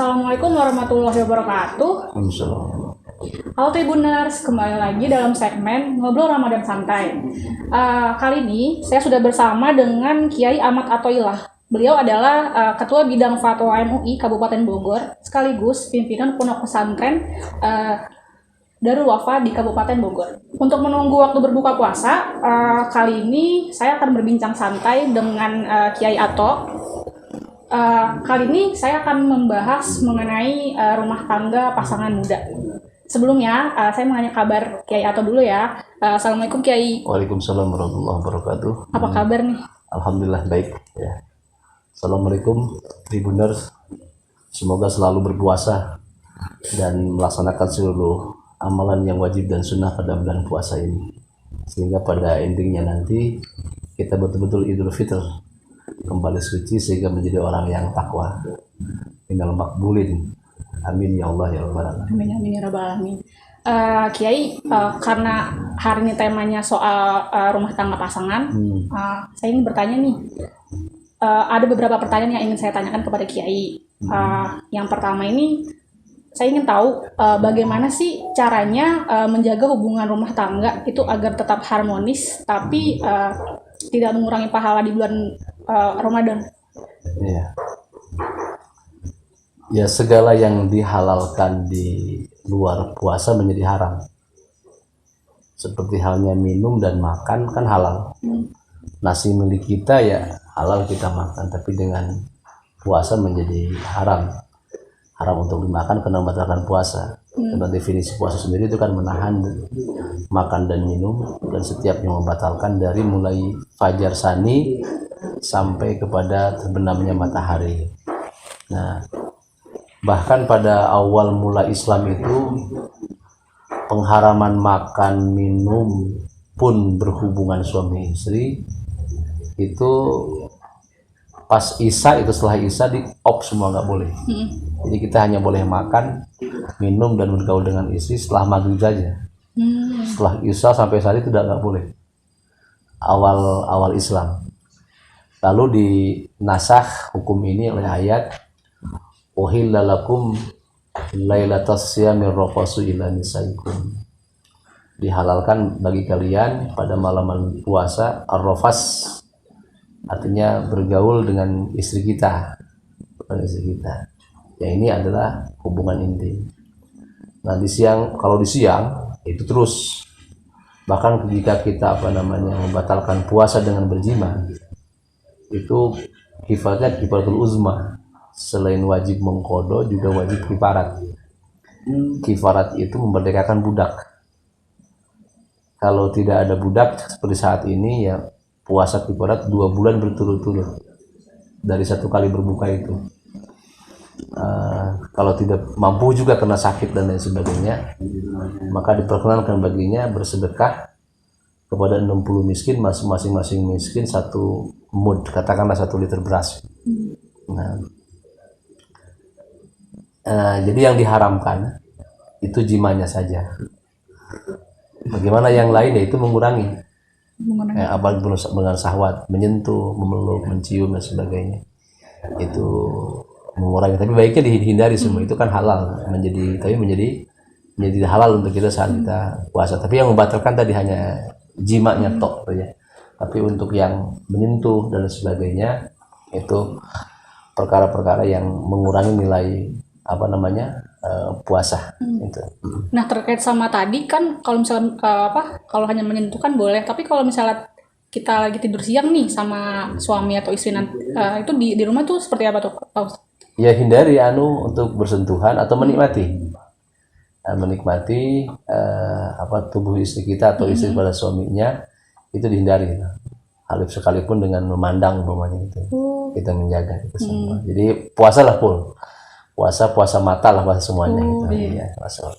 Assalamualaikum warahmatullahi wabarakatuh. Insyaallah. Halo Tribuners, kembali lagi dalam segmen Ngobrol Ramadan Santai. Kali ini saya sudah bersama dengan Kiai Ahmad Athoillah. Beliau adalah Ketua Bidang Fatwa MUI Kabupaten Bogor, sekaligus pimpinan Pondok Pesantren Darul Wafa di Kabupaten Bogor. Untuk menunggu waktu berbuka puasa, kali ini saya akan berbincang santai dengan Kiai Ato. Kali ini saya akan membahas mengenai rumah tangga pasangan muda. Sebelumnya, saya mau nanya kabar Kiai Ato dulu ya. Assalamualaikum Kiai. Waalaikumsalam warahmatullahi wabarakatuh. Apa kabar nih? Alhamdulillah baik ya. Assalamualaikum Tribuners. Semoga selalu berpuasa dan melaksanakan seluruh amalan yang wajib dan sunnah pada bulan puasa ini. Sehingga pada endingnya nanti kita betul-betul Idul Fitr, kembali suci sehingga menjadi orang yang takwa. Minal makbulin. Amin ya Allah ya Rabbal alamin. Amin amin ya rabbal alamin. Kiai, karena hari ini temanya soal rumah tangga pasangan, saya ingin bertanya nih. Ada beberapa pertanyaan yang ingin saya tanyakan kepada Kiai. Yang pertama ini, saya ingin tahu bagaimana sih caranya menjaga hubungan rumah tangga itu agar tetap harmonis, tapi tidak mengurangi pahala di bulan Ramadan. Iya. Ya, segala yang dihalalkan di luar puasa menjadi haram. Seperti halnya minum dan makan kan halal. Nasi milik kita ya halal kita makan, tapi dengan puasa menjadi haram. Haram untuk dimakan karena membatalkan puasa. Karena definisi puasa sendiri itu kan menahan makan dan minum, dan setiap yang membatalkan dari mulai fajar sani sampai kepada terbenamnya matahari. Nah, bahkan pada awal mula Islam itu pengharaman makan minum pun berhubungan suami istri itu pas Isya, itu setelah Isya di op semua nggak boleh. Jadi kita hanya boleh makan, minum dan bergaul dengan istri setelah maghrib saja. Setelah Isya sampai saat itu nggak boleh. Awal Islam. Lalu dinasakh hukum ini oleh ayat uhilla lakum lailatas siyamir rafasu ila nisaikum. Dihalalkan bagi kalian pada malaman puasa ar-rafas, artinya bergaul dengan istri kita. Yang ini adalah hubungan intim. Nah, kalau di siang itu terus, bahkan ketika kita membatalkan puasa dengan berjima, itu kifaratnya kifaratul uzma. Selain wajib mengkodo juga wajib kifarat. Kifarat itu memerdekakan budak. Kalau tidak ada budak seperti saat ini ya puasa kifarat 2 bulan berturut-turut dari 1 kali berbuka itu. Kalau tidak mampu juga karena sakit dan lain sebagainya, maka diperkenankan baginya bersedekah kepada 60 miskin, masing-masing miskin 1 mud, katakanlah 1 liter beras. Jadi yang diharamkan itu jimanya saja. Bagaimana yang lain, yaitu mengurangi. Apalagi dengan syahwat, menyentuh, memeluk, mencium dan sebagainya. Itu mengurangi. Tapi baiknya dihindari semua. Itu kan halal, menjadi halal untuk kita saat kita puasa. Tapi yang membatalkan tadi hanya jimanya tok ya. Tapi untuk yang menyentuh dan sebagainya itu perkara-perkara yang mengurangi nilai puasa itu. Nah, terkait sama tadi kan kalau misalnya kalau hanya menyentuh kan boleh, tapi kalau misalnya kita lagi tidur siang nih sama suami atau istri itu di rumah tuh seperti apa tuh, Pak Ustaz? Ya, hindari untuk bersentuhan atau menikmati tubuh istri kita atau istri pada suaminya, itu dihindari. Halif sekalipun dengan memandang umpamanya itu. Kita menjaga itu semua. Jadi puasalah full. Puasa mata lah, puasa semuanya gitu. Ya, puasa.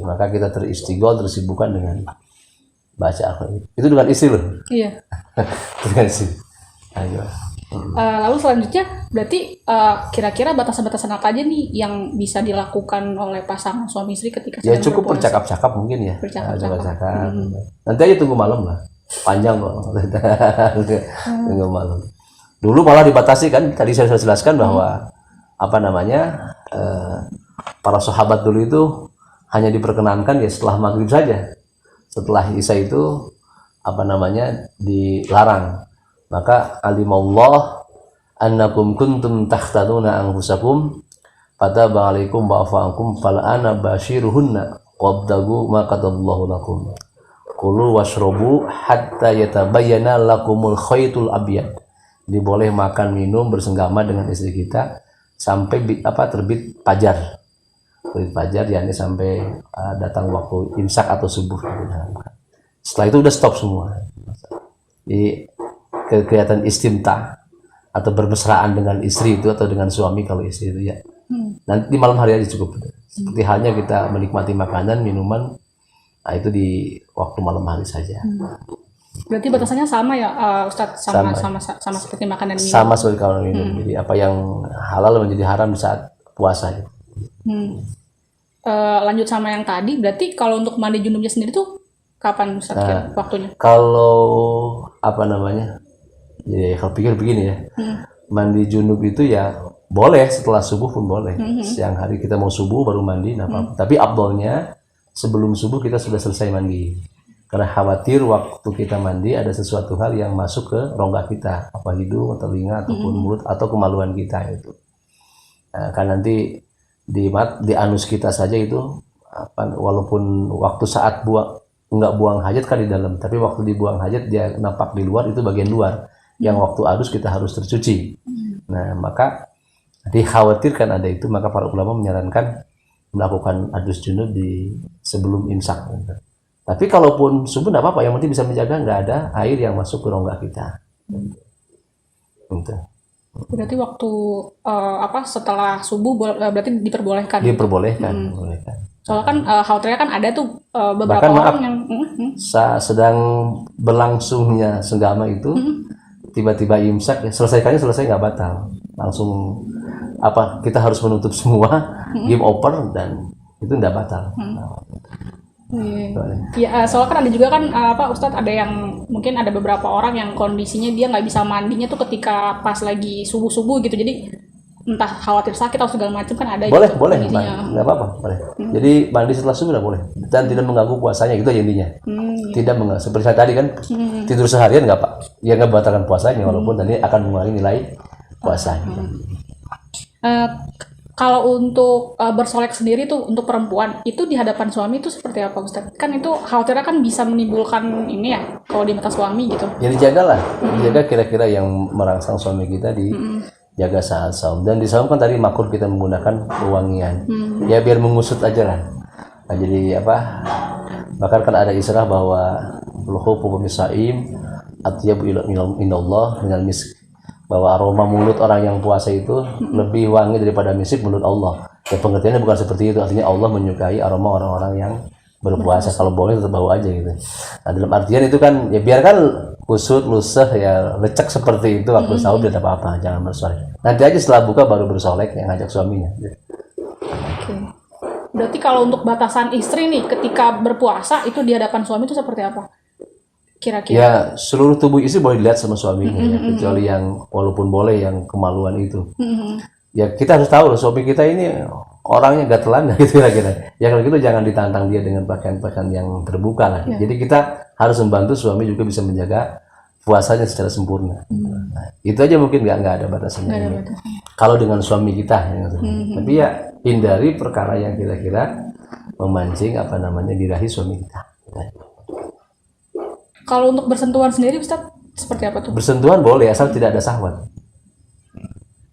Maka kita teristighol, tersibukkan dengan baca Al-Quran. Itu dengan istri loh. Iya. Dengan istri. Ayo. Lalu selanjutnya berarti kira-kira batasan-batasan apa aja nih yang bisa dilakukan oleh pasangan suami istri ketika ya cukup bercakap-cakap mungkin ya. Bercakap-cakap. Nanti aja tunggu malam lah. Panjang kok. Tunggu malam. Dulu malah dibatasi kan, tadi saya sudah jelaskan bahwa para sahabat dulu itu hanya diperkenankan ya setelah maghrib saja. Setelah isya itu dilarang. Maka alimallah annakum kuntum takhtanuna anfusakum fataba alaikum wa afa ankum fal ana bashiruhunna wabtagu ma kataballahu lakum. Kulu washrobu hatta yatabayyana lakumul khaytul abyad. Diboleh makan minum bersenggama dengan istri kita sampai terbit fajar. Terbit fajar yakni sampai datang waktu imsak atau subuh. Setelah itu udah stop semua. Jadi kegiatan istimta atau bermesraan dengan istri itu atau dengan suami kalau istri itu ya. Nanti di malam hari aja cukup. Seperti halnya kita menikmati makanan, minuman. Nah, itu di waktu malam hari saja. Berarti batasannya sama ya, Ustadz, sama seperti makanan minum. Sama seperti kalau minum. Jadi apa yang halal menjadi haram di saat puasa. Gitu. Lanjut sama yang tadi, berarti kalau untuk mandi junubnya sendiri tuh kapan Ustadz waktunya? Kalau jadi kalau pikir begini ya, mandi junub itu ya boleh setelah subuh pun boleh. Siang hari kita mau subuh baru mandi, tapi afdolnya sebelum subuh kita sudah selesai mandi, karena khawatir waktu kita mandi ada sesuatu hal yang masuk ke rongga kita, apa hidung atau telinga ataupun mulut atau kemaluan kita itu. Nah, kan nanti di anus kita saja itu walaupun waktu saat nggak buang hajat kan di dalam, tapi waktu dibuang hajat dia nampak di luar, itu bagian luar yang waktu adus kita harus tercuci. Nah, maka dikhawatirkan ada itu, maka para ulama menyarankan melakukan adus junub di sebelum imsak. Tapi kalaupun subuh tidak apa-apa, yang penting bisa menjaga nggak ada air yang masuk ke rongga kita. Gitu. Berarti waktu setelah subuh berarti diperbolehkan. Diperbolehkan. Soalnya kan khawatirnya kan ada tuh beberapa bahkan, orang yang sedang berlangsungnya senggama itu tiba-tiba imsak, selesai nggak batal, langsung kita harus menutup semua, game over, dan itu nggak batal. Ya, soalnya kan ada juga kan Ustadz, ada yang mungkin ada beberapa orang yang kondisinya dia nggak bisa mandinya tuh ketika pas lagi subuh gitu, jadi entah khawatir sakit atau segala macam kan ada. Boleh nggak apa-apa, boleh. Jadi mandi setelah subuh nggak boleh dan tidak mengganggu puasanya, itu intinya. Tidak mengganggu, seperti saya tadi kan tidur seharian nggak nggak batalkan puasanya, walaupun tadi akan mengurangi nilai puasanya. Kalau untuk bersolek sendiri tuh untuk perempuan itu di hadapan suami itu seperti apa Ustadz? Kan itu khawatirnya kan bisa menimbulkan ini ya kalau di mata suami gitu. Ya dijagalah, dijaga kira-kira yang merangsang suami kita dijaga saat saum. Dan di saum kan tadi makruh kita menggunakan pewangian. Ya biar mengusut aja lah. Nah, jadi bahkan kan ada istilah bahwa luhufu bisaim atyabu inallah minal misk, bahwa aroma mulut orang yang puasa itu lebih wangi daripada misik mulut Allah. Ya pengertiannya bukan seperti itu, artinya Allah menyukai aroma orang-orang yang berpuasa. Kalau boleh tetap bau aja gitu. Nah, dalam artian itu kan ya biarkan kusut, lusah, ya lecek seperti itu waktu sahur, tidak apa-apa, jangan bersolek. Nanti aja setelah buka baru bersolek yang ngajak suaminya. Oke. Berarti kalau untuk batasan istri nih ketika berpuasa itu di hadapan suami itu seperti apa? Kira-kira? Ya seluruh tubuh istri boleh dilihat sama suaminya, ya, kecuali yang walaupun boleh yang kemaluan itu. Ya kita harus tahu loh, suami kita ini orangnya gatelan gitu kira-kira. Ya kalau gitu jangan ditantang dia dengan pakaian-pakaian yang terbuka lah. Jadi kita harus membantu suami juga bisa menjaga puasanya secara sempurna. Nah, itu aja mungkin nggak ada batasannya. Kalau dengan suami kita, tapi ya hindari perkara yang kira-kira memancing dirahi suami kita. Kalau untuk bersentuhan sendiri Ustaz seperti apa tuh? Bersentuhan boleh asal tidak ada syahwat.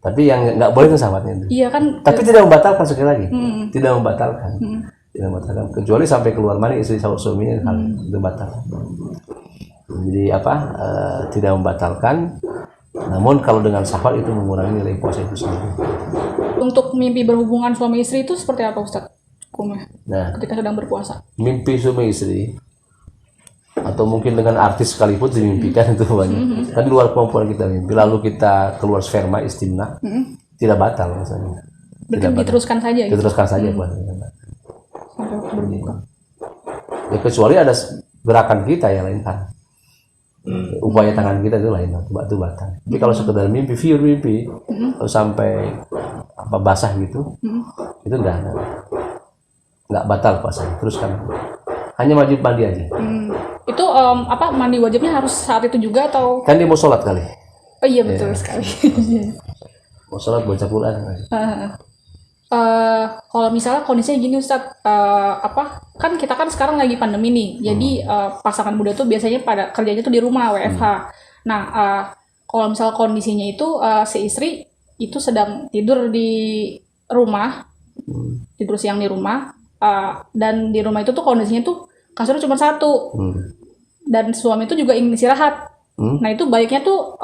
Tapi yang nggak boleh itu syahwatnya itu. Iya kan. Tapi tidak membatalkan sekali lagi. Tidak membatalkan. Tidak membatalkan kecuali sampai keluar mani istri suaminya hal itu batal. Jadi tidak membatalkan. Namun kalau dengan syahwat itu mengurangi nilai puasa itu sendiri. Untuk mimpi berhubungan suami istri itu seperti apa Ustaz? Nah, ketika sedang berpuasa. Mimpi suami istri atau mungkin dengan artis sekalipun dimimpikan itu banyak. Kan di luar kemampuan kita mimpi, lalu kita keluar sperma istimna, tidak batal misalnya. Berarti diteruskan saja. Diteruskan saja puasanya. Ya kecuali ada gerakan kita yang lain kan. Upaya tangan kita itu lain, itu batal. Tapi kalau sekedar mimpi, pure mimpi, sampai apa basah gitu, itu nggak batal puasanya, teruskan. Hanya wajib mandi aja. Itu apa mandi wajibnya harus saat itu juga atau? Kan dia mau sholat kali. Oh iya betul sekali. Mau sholat baca Quran. Kalau misalnya kondisinya gini Ustadz, apa kan kita kan sekarang lagi pandemi nih, jadi pasangan muda tuh biasanya pada kerjanya tuh di rumah WFH. Nah kalau misalnya kondisinya itu si istri itu sedang tidur di rumah, tidur siang di rumah, dan di rumah itu tuh kondisinya tuh kasurnya cuma satu, dan suami itu juga ingin istirahat. Nah itu baiknya tuh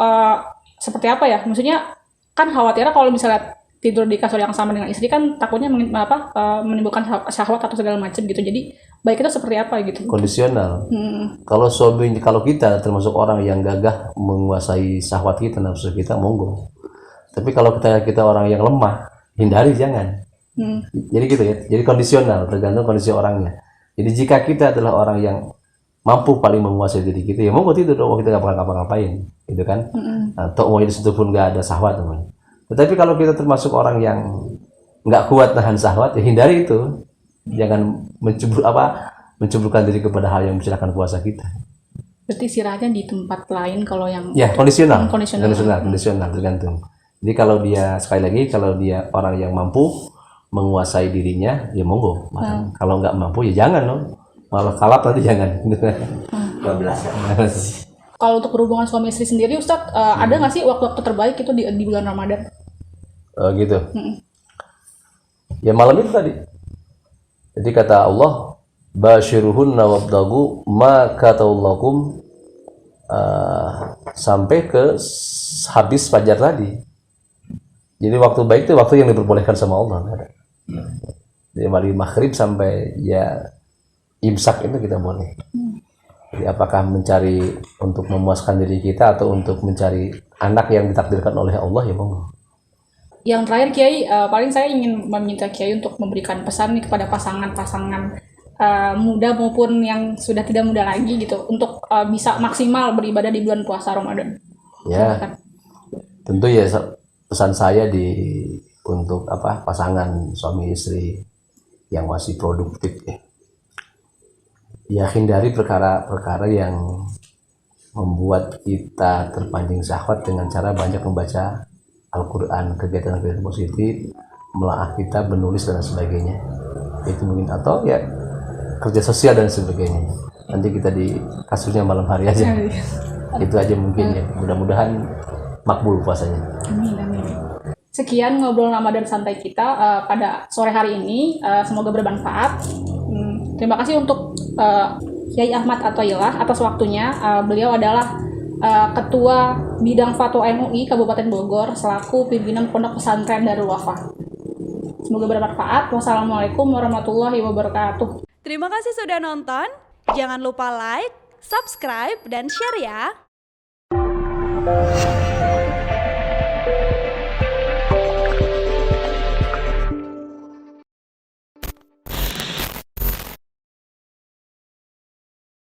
seperti apa ya? Maksudnya kan khawatirnya kalau misalnya tidur di kasur yang sama dengan istri kan takutnya menimbulkan syahwat atau segala macam gitu. Jadi baik itu seperti apa gitu? Kondisional. Kalau kita termasuk orang yang gagah menguasai syahwat kita, nafsu kita, monggo. Tapi kalau kita orang yang lemah, hindari, jangan. Jadi gitu ya. Jadi kondisional, tergantung kondisi orangnya. Jadi jika kita adalah orang yang mampu paling menguasai diri kita, ya monggo tidur dong, kita nggak ngapa-ngapain, gitu kan? Atau mau di situ pun nggak ada syahwat, teman. Tetapi kalau kita termasuk orang yang nggak kuat nahan syahwat, ya hindari itu. Jangan menceburkan diri kepada hal yang mencelakakan puasa kita. Berarti istirahatnya di tempat lain kalau yang kondisional, kondisional tergantung. Jadi kalau dia sekali lagi kalau dia orang yang mampu menguasai dirinya, ya monggo. Kalau nggak mampu ya jangan dong. Malah kalap nanti jangan. 12. Kalau untuk berhubungan suami istri sendiri, Ustadz, ada nggak sih waktu-waktu terbaik itu di bulan Ramadan? Gitu. Ya malam itu tadi. Jadi kata Allah, basyiruhunna wabtagu ma katallakum, sampai ke habis fajar tadi. Jadi waktu baik itu waktu yang diperbolehkan sama Allah. Dari maghrib sampai ya imsak itu kita boleh. Jadi apakah mencari untuk memuaskan diri kita atau untuk mencari anak yang ditakdirkan oleh Allah, ya monggo. Yang terakhir Kiai, paling saya ingin meminta Kiai untuk memberikan pesan nih kepada pasangan-pasangan muda maupun yang sudah tidak muda lagi gitu, untuk bisa maksimal beribadah di bulan puasa Ramadan. Ya, tentu ya pesan saya untuk pasangan suami istri yang masih produktif ya hindari perkara-perkara yang membuat kita terpancing syahwat dengan cara banyak membaca Al-Quran, kegiatan-kegiatan positif, melahah kita, menulis dan sebagainya. Itu mungkin, atau ya kerja sosial dan sebagainya. Nanti kita di kasurnya malam hari aja. Itu aja mungkin ya. Mudah-mudahan makbul puasanya. Amin. Sekian ngobrol Ramadan santai kita pada sore hari ini. Semoga bermanfaat. Terima kasih untuk Kiai Ahmad Athoillah atas waktunya. Beliau adalah Ketua Bidang Fatwa MUI Kabupaten Bogor selaku pimpinan Pondok Pesantren Darul Wafah. Semoga bermanfaat. Wassalamualaikum warahmatullahi wabarakatuh. Terima kasih sudah nonton. Jangan lupa like, subscribe, dan share ya.